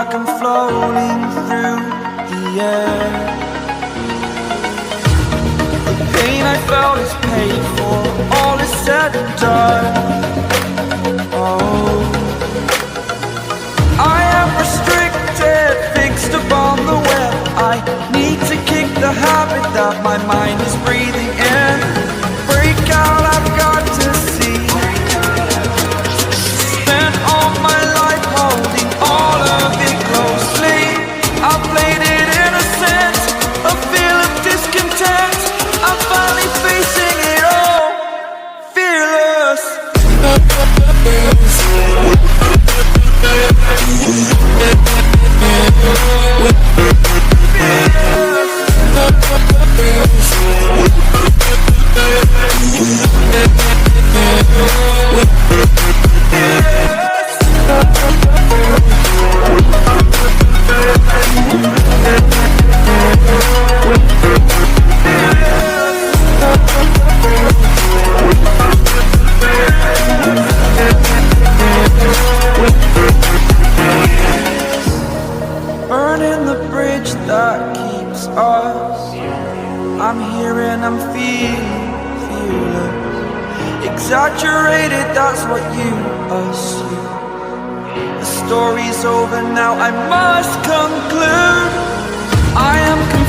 like I'm floating through the air. The pain I felt is paid for, all is said and done. Oh, I am restricted, fixed upon the web. I need to kick the habit that my mind is breathing in. Break out, I've got to see. Spent all my life holding all of it closely. I played it innocent, a feel of discontent. I'm finally facing it all, fearless. Burning the bridge that keeps us. I'm here and I'm feeling fearless. Exaggerated, that's what you assume. The story's over now, I must conclude. I am confused.